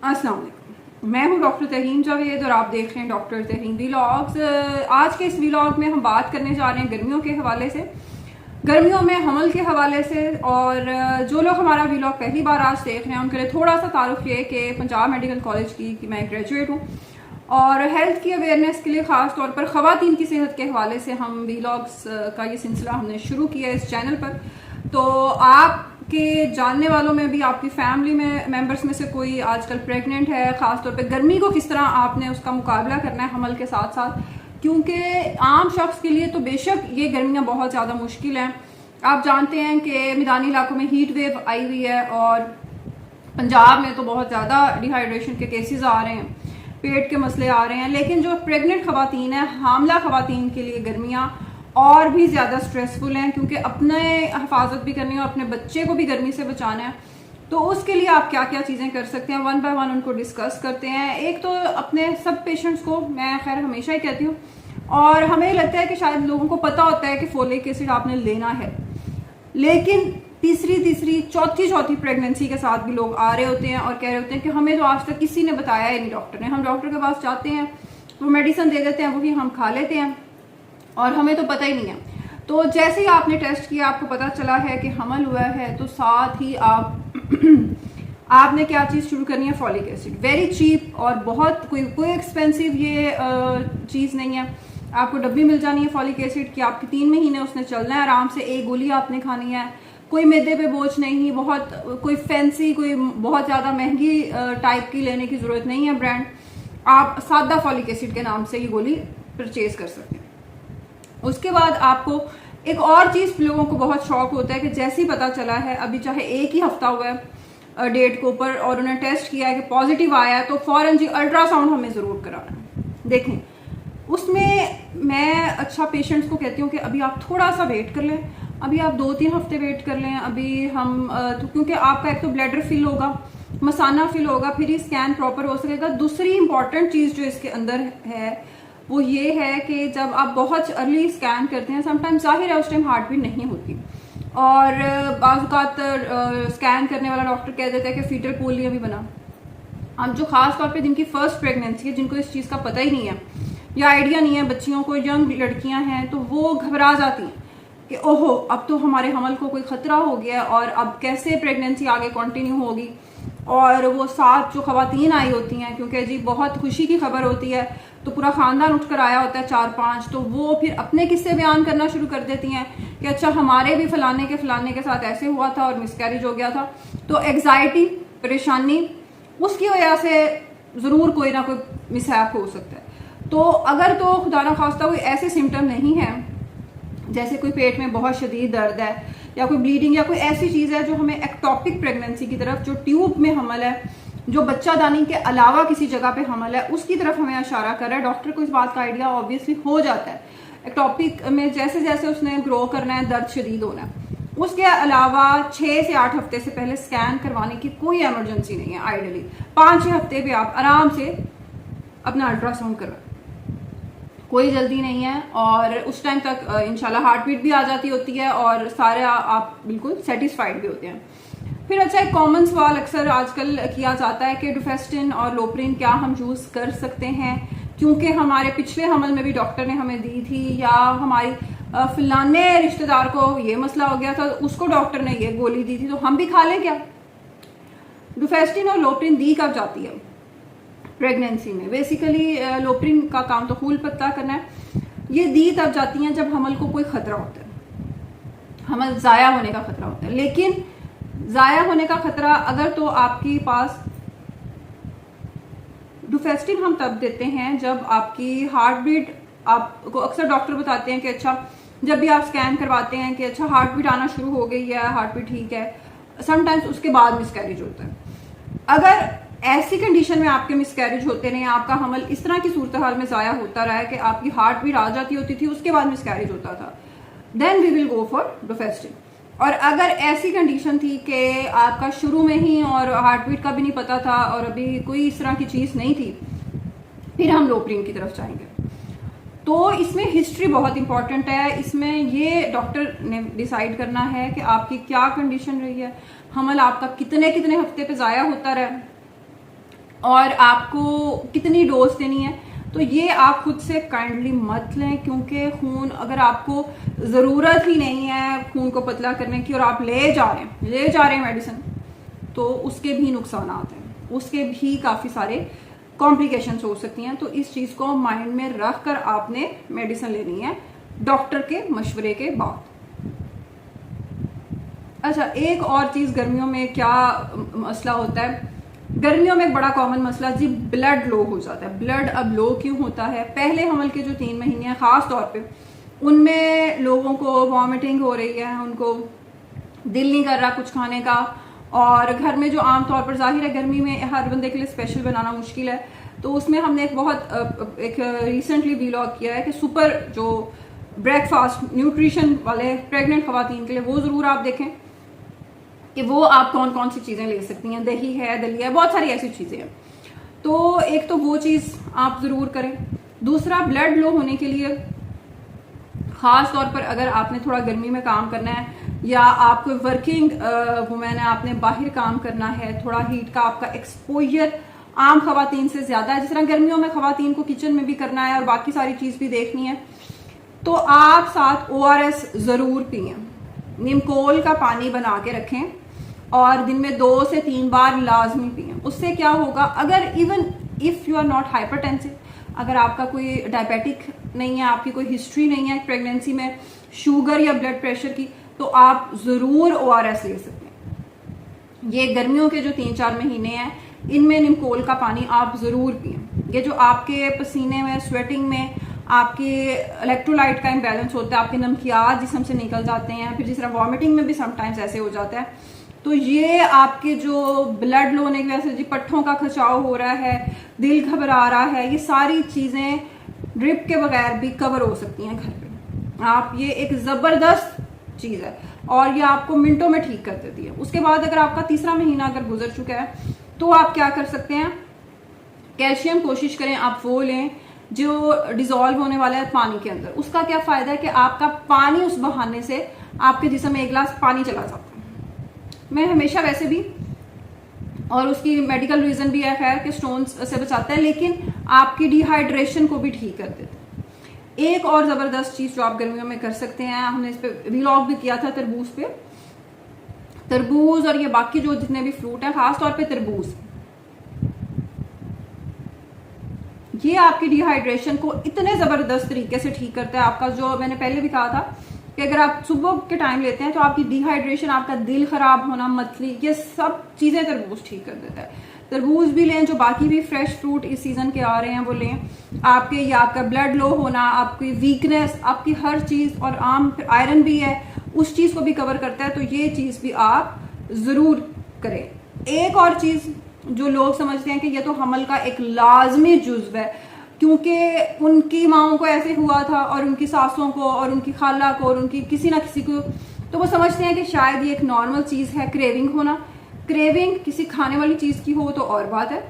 अस्सलाम वालेकुम। मैं हूँ डॉक्टर तहीम जावेद और आप देख रहे हैं डॉक्टर तहीम व्लॉग्स। आज के इस व्लॉग में हम बात करने जा रहे हैं गर्मियों के हवाले से, गर्मियों में हमल के हवाले से। और जो लोग हमारा व्लॉग पहली बार आज देख रहे हैं उनके लिए थोड़ा सा तारुफ ये कि पंजाब मेडिकल कॉलेज की मैं ग्रेजुएट हूँ और हेल्थ की अवेयरनेस के लिए ख़ास तौर पर ख़वातीन की सेहत के हवाले से हम व्लॉग्स का ये सिलसिला हमने शुरू किया है इस चैनल पर। तो आपके जानने वालों में भी, आपकी फैमिली में मेंबर्स में से कोई आजकल प्रेग्नेंट है, ख़ास तौर पे गर्मी को किस तरह आपने उसका मुकाबला करना है हमल के साथ साथ, क्योंकि आम शख्स के लिए तो बेशक ये गर्मियाँ बहुत ज़्यादा मुश्किल हैं। आप जानते हैं कि मैदानी इलाकों में हीट वेव आई हुई है और पंजाब में तो बहुत ज़्यादा डिहाइड्रेशन के केसेस आ रहे हैं, पेट के मसले आ रहे हैं। लेकिन जो प्रेग्नेंट खवातीन है, हामला खवातीन के लिए गर्मियाँ और भी ज़्यादा स्ट्रेसफुल हैं, क्योंकि अपने हिफाजत भी करनी है और अपने बच्चे को भी गर्मी से बचाना है। तो उसके लिए आप क्या क्या चीज़ें कर सकते हैं, वन बाय वन उनको डिस्कस करते हैं। एक तो अपने सब पेशेंट्स को मैं खैर हमेशा ही कहती हूँ, और हमें लगता है कि शायद लोगों को पता होता है कि फोलिक एसिड आपने लेना है, लेकिन तीसरी चौथी प्रेगनेंसी के साथ भी लोग आ रहे होते हैं और कह रहे होते हैं कि हमें तो आज तक किसी ने बताया ही नहीं डॉक्टर ने। हम डॉक्टर के पास जाते हैं, वो मेडिसिन दे देते हैं, वही हम खा लेते हैं और हमें तो पता ही नहीं है। तो जैसे ही आपने टेस्ट किया, आपको पता चला है कि हमल हुआ है, तो साथ ही आपने क्या चीज़ शुरू करनी है, फॉलिक एसिड। वेरी चीप और बहुत कोई एक्सपेंसिव ये चीज़ नहीं है। आपको डब्बी मिल जानी है फॉलिक एसिड की, आपके 3 महीने उसने चलना है आराम से। एक गोली आपने खानी है, कोई मैदे पे बोझ नहीं, बहुत कोई फैंसी, कोई बहुत ज़्यादा महंगी टाइप की लेने की ज़रूरत नहीं है ब्रांड। आप सादा फॉलिक एसिड के नाम से ये गोली परचेज कर सकते हैं। उसके बाद आपको एक और चीज़, लोगों को बहुत शौक होता है कि जैसे ही पता चला है, अभी चाहे एक ही हफ्ता हुआ है डेट के ऊपर और उन्हें टेस्ट किया है कि पॉजिटिव आया है, तो फौरन जी अल्ट्रासाउंड हमें ज़रूर कराना है। देखें, उसमें मैं अच्छा पेशेंट्स को कहती हूँ कि अभी आप थोड़ा सा वेट कर लें, अभी आप 2-3 हफ्ते वेट कर लें। अभी हम क्योंकि आपका एक तो ब्लैडर फिल होगा, मसाना फिल होगा, फिर ही स्कैन प्रॉपर हो सकेगा। दूसरी इंपॉर्टेंट चीज़ जो इसके अंदर है वो ये है कि जब आप बहुत अर्ली स्कैन करते हैं, समटाइम जाहिर है उस टाइम हार्ट बीट नहीं होती, और बाज़ स्कैन करने वाला डॉक्टर कह देता है कि फीटल पूल नहीं अभी बना। अब जो खास तौर पे जिनकी फर्स्ट प्रेगनेंसी है, जिनको इस चीज़ का पता ही नहीं है या आइडिया नहीं है, बच्चियों को, यंग लड़कियां हैं, तो वो घबरा जाती हैं कि ओहो अब तो हमारे हमल को कोई ख़तरा हो गया और अब कैसे प्रेगनेंसी आगे कंटिन्यू होगी। और वो साथ जो खवातीन आई होती हैं, क्योंकि जी बहुत खुशी की खबर होती है तो पूरा ख़ानदान उठ कर आया होता है 4-5, तो वो फिर अपने किस्से बयान करना शुरू कर देती हैं कि अच्छा हमारे भी फलाने के साथ ऐसे हुआ था और मिसकैरेज हो गया था। तो एग्जाइटी, परेशानी, उसकी वजह से ज़रूर कोई ना कोई मिसहैप हो सकता है। तो अगर तो खुदा ना खास्ता कोई ऐसे सिम्टम नहीं है, जैसे कोई पेट में बहुत शदीद दर्द है या कोई ब्लीडिंग या कोई ऐसी चीज़ है जो हमें एक्टोपिक प्रेगनेंसी की तरफ, जो ट्यूब में हमल है, जो बच्चादानी के अलावा किसी जगह पे हमल है, उसकी तरफ हमें इशारा कर रहा है, डॉक्टर को इस बात का आइडिया ऑब्वियसली हो जाता है। एक्टोपिक में जैसे जैसे उसने ग्रो करना है, दर्द शदीद होना है। उसके अलावा 6 से 8 हफ्ते से पहले स्कैन करवाने की कोई एमरजेंसी नहीं है। आइडियली 5-6 हफ्ते भी आप आराम से अपना अल्ट्रासाउंड करवाएं, कोई जल्दी नहीं है। और उस टाइम तक इंशाल्लाह हार्ट बीट भी आ जाती होती है और सारे आप बिल्कुल सेटिस्फाइड भी होते हैं। फिर अच्छा, एक कॉमन सवाल अक्सर आजकल किया जाता है कि डुफेस्टिन और लोप्रिन क्या हम यूज़ कर सकते हैं, क्योंकि हमारे पिछले हमल में भी डॉक्टर ने हमें दी थी, या हमारी फलाने रिश्तेदार को ये मसला हो गया था, उसको डॉक्टर ने ये गोली दी थी, तो हम भी खा लें क्या। डुफेस्टिन और लोप्रिन दी कब जाती है प्रेगनेंसी में? बेसिकली लोप्रिन का काम तो खून पतला करना है, ये दी तब जाती हैं जब हमल को कोई खतरा होता है, हमल ज़ाया होने का खतरा होता है। लेकिन ज़ाया होने का खतरा अगर तो आपके पास, डुफेस्टिन हम तब देते हैं जब आपकी हार्ट बीट, आपको अक्सर डॉक्टर बताते हैं कि अच्छा जब भी आप स्कैन करवाते हैं कि अच्छा हार्ट बीट आना शुरू हो गई है, हार्ट बीट ठीक है, समटाइम्स उसके बाद मिसकैरेज होता है। अगर ऐसी कंडीशन में आपके मिसकैरेज होते रहे, आपका हमल इस तरह की सूरत हाल में ज़ाया होता रहा है कि आपकी हार्ट बीट आ जाती होती थी, उसके बाद मिसकैरेज होता था, then we will go for Duphaston. और अगर ऐसी कंडीशन थी कि आपका शुरू में ही और हार्ट बीट का भी नहीं पता था और अभी कोई इस तरह की चीज़ नहीं थी, फिर हम लोप्रिन की तरफ जाएंगे। तो इसमें हिस्ट्री बहुत इंपॉर्टेंट है। इसमें ये डॉक्टर ने डिसाइड करना है कि आपकी क्या कंडीशन रही है, हमल आपका कितने हफ्ते पे ज़ाया होता रहा, और आपको कितनी डोज देनी है, तो ये आप खुद से काइंडली मत लें, क्योंकि खून अगर आपको ज़रूरत ही नहीं है खून को पतला करने की और आप ले जा रहे हैं मेडिसिन, तो उसके भी नुकसान आते हैं, उसके भी काफ़ी सारे कॉम्प्लिकेशंस हो सकती हैं। तो इस चीज़ को माइंड में रख कर आपने मेडिसिन लेनी है डॉक्टर के मशवरे के बाद। अच्छा, एक और चीज़ गर्मियों में क्या मसला होता है, गर्मियों में एक बड़ा कॉमन मसला जी ब्लड लो हो जाता है। ब्लड अब लो क्यों होता है? पहले हमल के जो 3 महीने हैं खास तौर पे, उनमें लोगों को वॉमिटिंग हो रही है, उनको दिल नहीं कर रहा कुछ खाने का, और घर में जो आम तौर पर जाहिर है गर्मी में हर बंदे के लिए स्पेशल बनाना मुश्किल है, तो उसमें हमने एक रिसेंटली व्लॉग किया है कि सुपर जो ब्रेकफास्ट न्यूट्रिशन वाले प्रेग्नेंट खवातीन के लिए, वो ज़रूर आप देखें कि वो आप कौन कौन सी चीज़ें ले सकती हैं। दही है, दलिया है, बहुत सारी ऐसी चीज़ें हैं। तो एक तो वो चीज़ आप ज़रूर करें। दूसरा, ब्लड लो होने के लिए ख़ास तौर पर अगर आपने थोड़ा गर्मी में काम करना है या आप कोई वर्किंग वुमेन है, आपने बाहर काम करना है, थोड़ा हीट का आपका एक्सपोजर आम खवातीन से ज़्यादा है, जिस तरह गर्मियों में खवातीन को किचन में भी करना है और बाकी सारी चीज़ भी देखनी है, तो आप साथ ORS ज़रूर पिएं। नीमकोल का पानी बना के रखें और दिन में 2 से 3 बार लाजमी पिएं। उससे क्या होगा, अगर even if you are not hypertensive, अगर आपका कोई डायबिटिक नहीं है, आपकी कोई हिस्ट्री नहीं है प्रेगनेंसी में शुगर या ब्लड प्रेशर की, तो आप ज़रूर ORS ले सकते हैं। ये गर्मियों के जो 3-4 महीने हैं, इनमें नीमकोल का पानी आप ज़रूर पिएं। ये जो आपके पसीने में, स्वेटिंग में आपके इलेक्ट्रोलाइट का इम्बैलेंस होता है, आपके नमकियात जिस्म से निकल जाते हैं, फिर जिस तरह वॉमिटिंग में भी समटाइम्स ऐसे हो जाता है, तो ये आपके जो ब्लड लो होने की वजह से जी पट्ठों का खिंचाव हो रहा है, दिल घबरा रहा है, ये सारी चीज़ें ड्रिप के बगैर भी कवर हो सकती हैं घर पे। आप, ये एक ज़बरदस्त चीज़ है और ये आपको मिनटों में ठीक कर देती है। उसके बाद अगर आपका 3रा महीना अगर गुजर चुका है, तो आप क्या कर सकते हैं, कैल्शियम कोशिश करें आप वो लें जो डिजोल्व होने वाला है पानी के अंदर। उसका क्या फ़ायदा है कि आपका पानी उस बहाने से आपके जिस्म में 1 गिलास पानी चला जाता है। मैं हमेशा वैसे भी, और उसकी मेडिकल रीज़न भी है खैर कि स्टोन्स से बचाता है, लेकिन आपकी डिहाइड्रेशन को भी ठीक कर देता है। एक और ज़बरदस्त चीज़ जो आप गर्मियों में कर सकते हैं, हमने इस पर व्लॉग भी किया था तरबूज पे, तरबूज और ये बाकी जो जितने भी फ्रूट हैं, खास तौर पे तरबूज, ये आपकी डिहाइड्रेशन को इतने ज़बरदस्त तरीके से ठीक करता है। आपका जो मैंने पहले भी कहा था कि अगर आप सुबह के टाइम लेते हैं तो आपकी डिहाइड्रेशन, आपका दिल खराब होना, मतली, ये सब चीज़ें तरबूज ठीक कर देता है। तरबूज भी लें, जो बाकी भी फ्रेश फ्रूट इस सीज़न के आ रहे हैं वो लें। आपके या आपका ब्लड लो होना, आपकी वीकनेस, आपकी हर चीज़, और आम आयरन भी है, उस चीज़ को भी कवर करता है, तो ये चीज़ भी आप ज़रूर करें। एक और चीज़ जो लोग समझते हैं कि ये तो हमल का एक लाजमी जुज़्व है, क्योंकि उनकी माओं को ऐसे हुआ था और उनकी सासों को और उनकी खाला को और उनकी किसी ना किसी को, तो वो समझते हैं कि शायद ये एक नॉर्मल चीज़ है क्रेविंग होना। क्रेविंग किसी खाने वाली चीज़ की हो तो और बात है,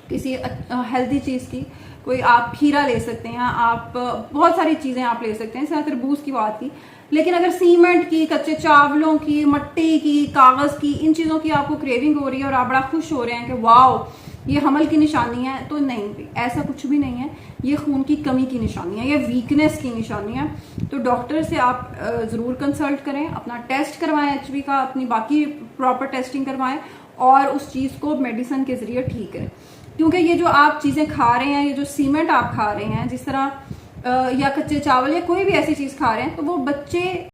किसी हेल्दी चीज़ की, कोई आप खीरा ले सकते हैं, आप बहुत सारी चीज़ें आप ले सकते हैं, जैसे तरबूज की बात की। लेकिन अगर सीमेंट की, कच्चे चावलों की, मिट्टी की, कागज़ की, इन चीज़ों की आपको क्रेविंग हो रही है और आप बड़ा खुश हो रहे हैं कि वाओ ये हमल की निशानी है, तो नहीं भी, ऐसा कुछ भी नहीं है। ये खून की कमी की निशानी है, ये वीकनेस की निशानी है। तो डॉक्टर से आप ज़रूर कंसल्ट करें, अपना टेस्ट करवाएं HB का, अपनी बाकी प्रॉपर टेस्टिंग करवाएं और उस चीज़ को मेडिसिन के ज़रिए ठीक करें। क्योंकि ये जो आप चीज़ें खा रहे हैं, ये जो सीमेंट आप खा रहे हैं, जिस तरह या कच्चे चावल या कोई भी ऐसी चीज़ खा रहे हैं, तो वो बच्चे